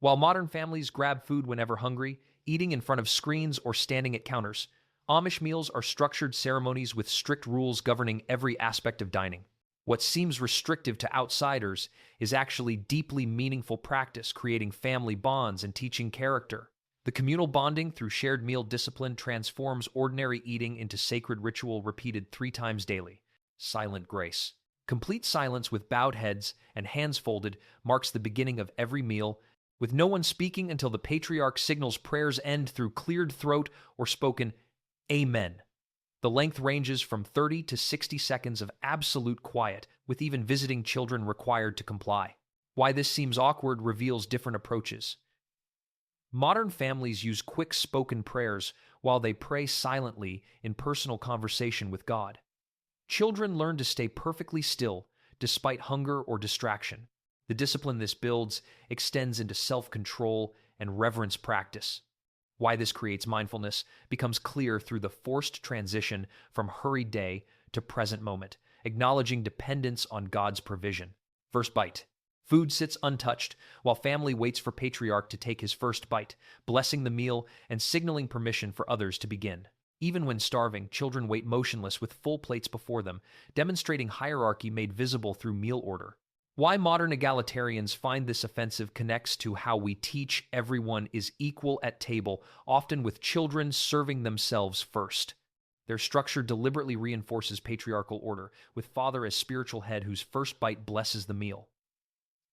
While modern families grab food whenever hungry, eating in front of screens or standing at counters, Amish meals are structured ceremonies with strict rules governing every aspect of dining. What seems restrictive to outsiders is actually deeply meaningful practice, creating family bonds and teaching character. The communal bonding through shared meal discipline transforms ordinary eating into sacred ritual repeated 3 times daily. Silent grace. Complete silence with bowed heads and hands folded marks the beginning of every meal, with no one speaking until the patriarch signals prayers end through cleared throat or spoken Amen. The length ranges from 30 to 60 seconds of absolute quiet, with even visiting children required to comply. Why this seems awkward reveals different approaches. Modern families use quick spoken prayers while they pray silently in personal conversation with God. Children learn to stay perfectly still despite hunger or distraction. The discipline this builds extends into self-control and reverence practice. Why this creates mindfulness becomes clear through the forced transition from hurried day to present moment, acknowledging dependence on God's provision. First bite. Food sits untouched while family waits for patriarch to take his first bite, blessing the meal and signaling permission for others to begin. Even when starving, children wait motionless with full plates before them, demonstrating hierarchy made visible through meal order. Why modern egalitarians find this offensive connects to how we teach everyone is equal at table, often with children serving themselves first. Their structure deliberately reinforces patriarchal order, with father as spiritual head whose first bite blesses the meal.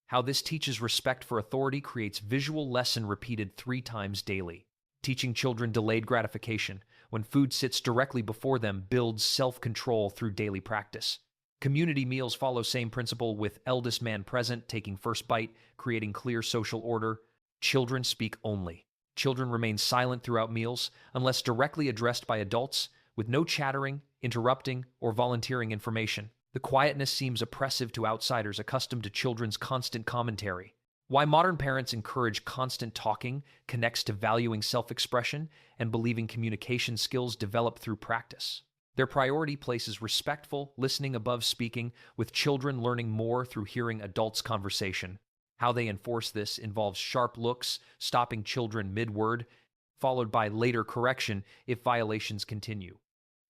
How this teaches respect for authority creates visual lesson repeated 3 times daily. Teaching children delayed gratification, when food sits directly before them, builds self-control through daily practice. Community meals follow same principle, with eldest man present, taking first bite, creating clear social order. Children speak only. Children remain silent throughout meals, unless directly addressed by adults, with no chattering, interrupting, or volunteering information. The quietness seems oppressive to outsiders accustomed to children's constant commentary. Why modern parents encourage constant talking connects to valuing self-expression and believing communication skills develop through practice. Their priority places respectful listening above speaking, with children learning more through hearing adults' conversation. How they enforce this involves sharp looks, stopping children mid-word, followed by later correction if violations continue.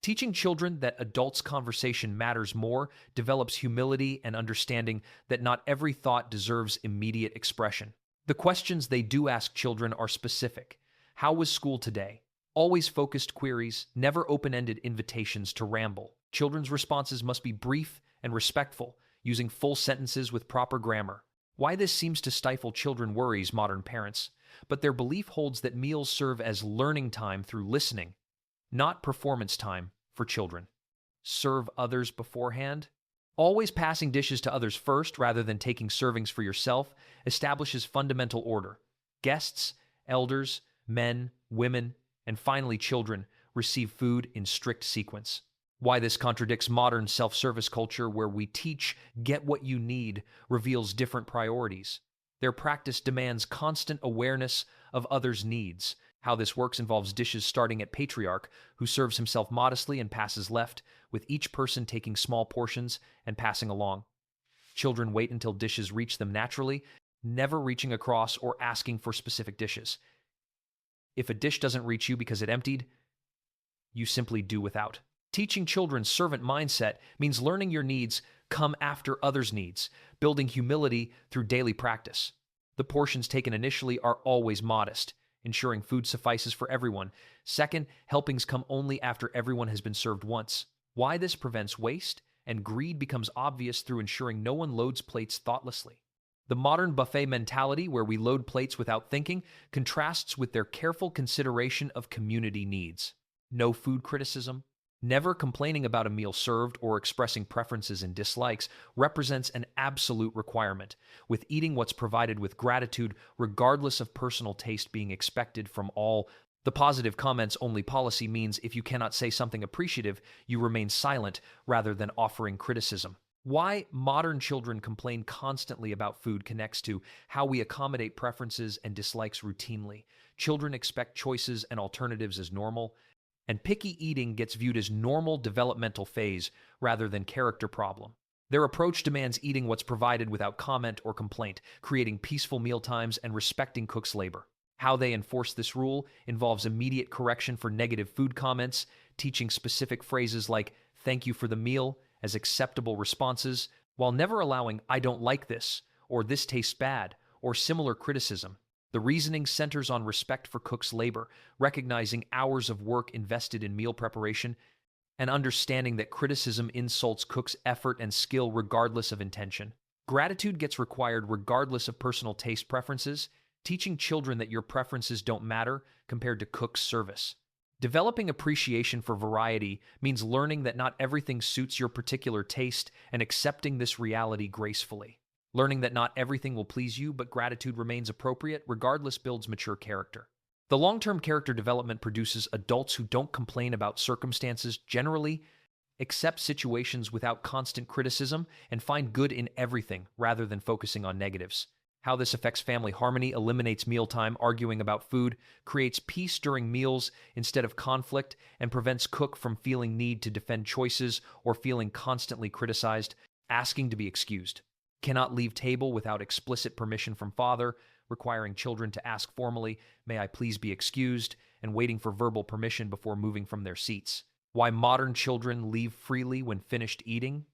Teaching children that adults' conversation matters more develops humility and understanding that not every thought deserves immediate expression. The questions they do ask children are specific. How was school today? Always focused queries, never open-ended invitations to ramble. Children's responses must be brief and respectful, using full sentences with proper grammar. Why this seems to stifle children worries modern parents, but their belief holds that meals serve as learning time through listening, not performance time for children. Serve others beforehand. Always passing dishes to others first rather than taking servings for yourself establishes fundamental order. Guests, elders, men, women, and finally children receive food in strict sequence. Why this contradicts modern self-service culture where we teach get what you need reveals different priorities. Their practice demands constant awareness of others' needs. How this works involves dishes starting at patriarch, who serves himself modestly and passes left, with each person taking small portions and passing along. Children wait until dishes reach them naturally, never reaching across or asking for specific dishes. If a dish doesn't reach you because it emptied, you simply do without. Teaching children servant mindset means learning your needs come after others' needs, building humility through daily practice. The portions taken initially are always modest, ensuring food suffices for everyone. Second, helpings come only after everyone has been served once. Why this prevents waste and greed becomes obvious through ensuring no one loads plates thoughtlessly. The modern buffet mentality, where we load plates without thinking, contrasts with their careful consideration of community needs. No food criticism, never complaining about a meal served or expressing preferences and dislikes represents an absolute requirement, with eating what's provided with gratitude regardless of personal taste being expected from all. The positive comments only policy means if you cannot say something appreciative, you remain silent rather than offering criticism. Why modern children complain constantly about food connects to how we accommodate preferences and dislikes routinely. Children expect choices and alternatives as normal, and picky eating gets viewed as normal developmental phase rather than character problem. Their approach demands eating what's provided without comment or complaint, creating peaceful mealtimes and respecting cooks' labor. How they enforce this rule involves immediate correction for negative food comments, teaching specific phrases like "thank you for the meal" as acceptable responses, while never allowing "I don't like this" or "this tastes bad" or similar criticism. The reasoning centers on respect for cooks' labor, recognizing hours of work invested in meal preparation, and understanding that criticism insults cooks' effort and skill regardless of intention. Gratitude gets required regardless of personal taste preferences, teaching children that your preferences don't matter compared to cook's service. Developing appreciation for variety means learning that not everything suits your particular taste and accepting this reality gracefully. Learning that not everything will please you, but gratitude remains appropriate regardless builds mature character. The long-term character development produces adults who don't complain about circumstances, generally accept situations without constant criticism, and find good in everything rather than focusing on negatives. How this affects family harmony eliminates mealtime arguing about food, creates peace during meals instead of conflict, and prevents cook from feeling need to defend choices or feeling constantly criticized, asking to be excused. Cannot leave table without explicit permission from father, requiring children to ask formally, "May I please be excused?" and waiting for verbal permission before moving from their seats. Why modern children leave freely when finished eating,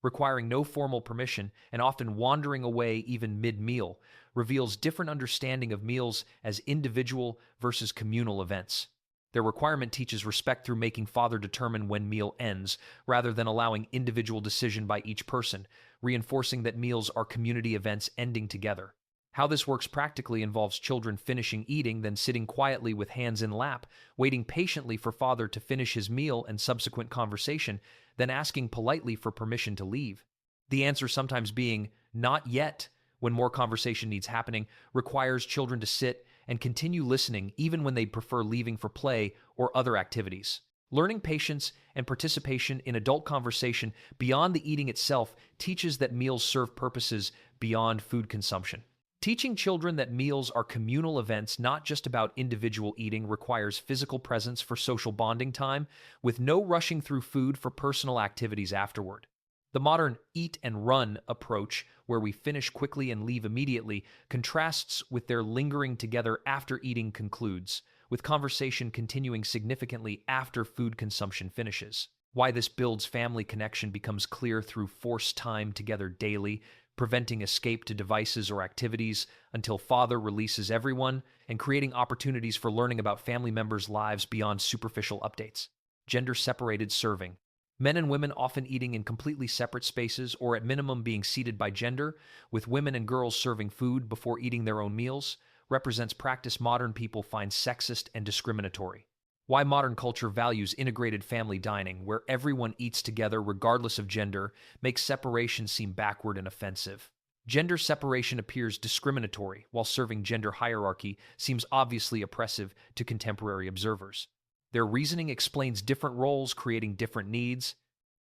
requiring no formal permission and often wandering away even mid-meal, reveals different understanding of meals as individual versus communal events. Their requirement teaches respect through making father determine when meal ends, rather than allowing individual decision by each person, reinforcing that meals are community events ending together. How this works practically involves children finishing eating, then sitting quietly with hands in lap, waiting patiently for father to finish his meal and subsequent conversation, then asking politely for permission to leave. The answer sometimes being "not yet" when more conversation needs happening, requires children to sit and continue listening even when they prefer leaving for play or other activities. Learning patience and participation in adult conversation beyond the eating itself teaches that meals serve purposes beyond food consumption. Teaching children that meals are communal events, not just about individual eating, requires physical presence for social bonding time, with no rushing through food for personal activities afterward. The modern eat and run approach, where we finish quickly and leave immediately, contrasts with their lingering together after eating concludes, with conversation continuing significantly after food consumption finishes. Why this builds family connection becomes clear through forced time together daily, preventing escape to devices or activities until father releases everyone, and creating opportunities for learning about family members' lives beyond superficial updates. Gender-separated serving. Men and women often eating in completely separate spaces or at minimum being seated by gender, with women and girls serving food before eating their own meals, represents practice modern people find sexist and discriminatory. Why modern culture values integrated family dining, where everyone eats together regardless of gender, makes separation seem backward and offensive. Gender separation appears discriminatory, while serving gender hierarchy seems obviously oppressive to contemporary observers. Their reasoning explains different roles creating different needs,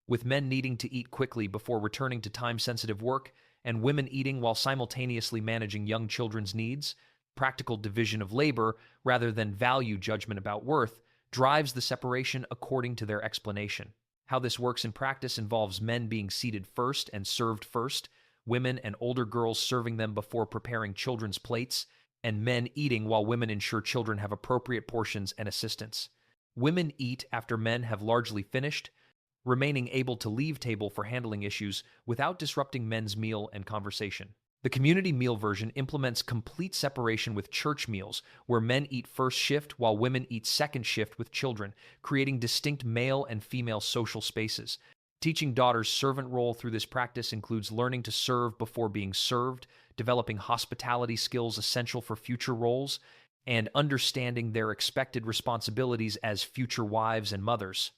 with men needing to eat quickly before returning to time-sensitive work, and women eating while simultaneously managing young children's needs. Practical division of labor, rather than value judgment about worth, drives the separation according to their explanation. How this works in practice involves men being seated first and served first, women and older girls serving them before preparing children's plates, and men eating while women ensure children have appropriate portions and assistance. Women eat after men have largely finished, remaining able to leave table for handling issues without disrupting men's meal and conversation. The community meal version implements complete separation with church meals, where men eat first shift while women eat second shift with children, creating distinct male and female social spaces. Teaching daughters' servant role through this practice includes learning to serve before being served, developing hospitality skills essential for future roles, and understanding their expected responsibilities as future wives and mothers.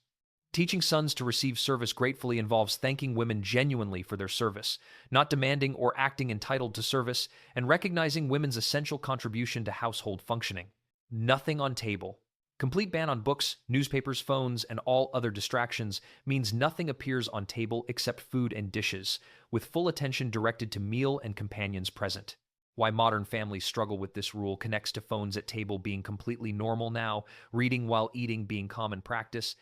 Teaching sons to receive service gratefully involves thanking women genuinely for their service, not demanding or acting entitled to service, and recognizing women's essential contribution to household functioning. Nothing on table. Complete ban on books, newspapers, phones, and all other distractions means nothing appears on table except food and dishes, with full attention directed to meal and companions present. Why modern families struggle with this rule connects to phones at table being completely normal now, reading while eating being common practice,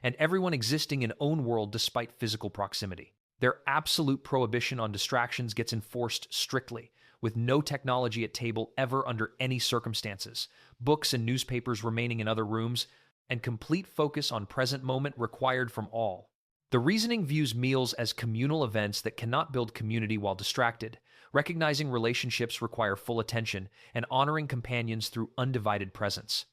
and everyone existing in own world despite physical proximity. Their absolute prohibition on distractions gets enforced strictly, with no technology at table ever under any circumstances, books and newspapers remaining in other rooms, and complete focus on present moment required from all. The reasoning views meals as communal events that cannot build community while distracted, recognizing relationships require full attention, and honoring companions through undivided presence.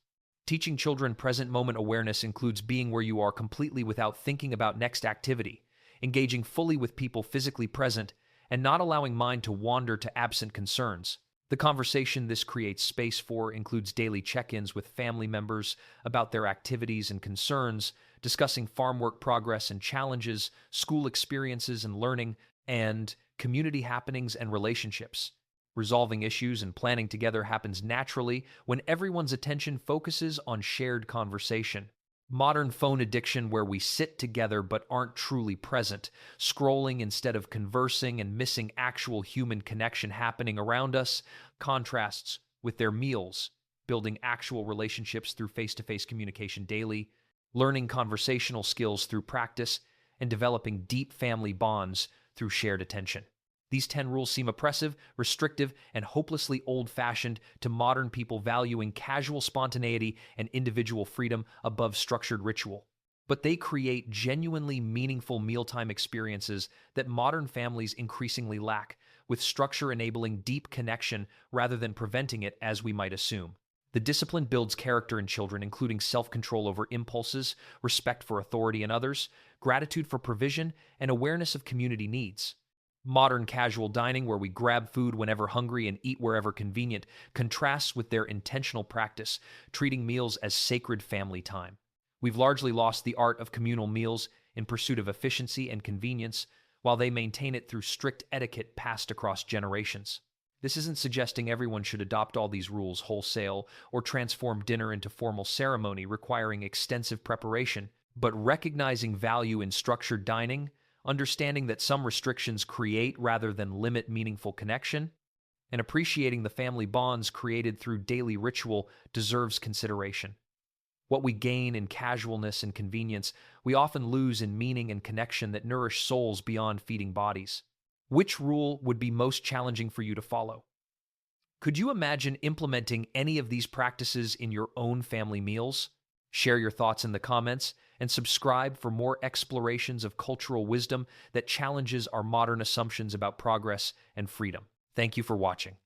Teaching children present moment awareness includes being where you are completely without thinking about next activity, engaging fully with people physically present, and not allowing mind to wander to absent concerns. The conversation this creates space for includes daily check-ins with family members about their activities and concerns, discussing farm work progress and challenges, school experiences and learning, and community happenings and relationships. Resolving issues and planning together happens naturally when everyone's attention focuses on shared conversation. Modern phone addiction, where we sit together but aren't truly present, scrolling instead of conversing and missing actual human connection happening around us, contrasts with their meals, building actual relationships through face-to-face communication daily, learning conversational skills through practice, and developing deep family bonds through shared attention. These 10 rules seem oppressive, restrictive, and hopelessly old-fashioned to modern people valuing casual spontaneity and individual freedom above structured ritual. But they create genuinely meaningful mealtime experiences that modern families increasingly lack, with structure enabling deep connection rather than preventing it as we might assume. The discipline builds character in children, including self-control over impulses, respect for authority in others, gratitude for provision, and awareness of community needs. Modern casual dining, where we grab food whenever hungry and eat wherever convenient, contrasts with their intentional practice, treating meals as sacred family time. We've largely lost the art of communal meals in pursuit of efficiency and convenience, while they maintain it through strict etiquette passed across generations. This isn't suggesting everyone should adopt all these rules wholesale or transform dinner into formal ceremony requiring extensive preparation, but recognizing value in structured dining, understanding that some restrictions create rather than limit meaningful connection, and appreciating the family bonds created through daily ritual deserves consideration. What we gain in casualness and convenience, we often lose in meaning and connection that nourish souls beyond feeding bodies. Which rule would be most challenging for you to follow? Could you imagine implementing any of these practices in your own family meals? Share your thoughts in the comments and subscribe for more explorations of cultural wisdom that challenges our modern assumptions about progress and freedom. Thank you for watching.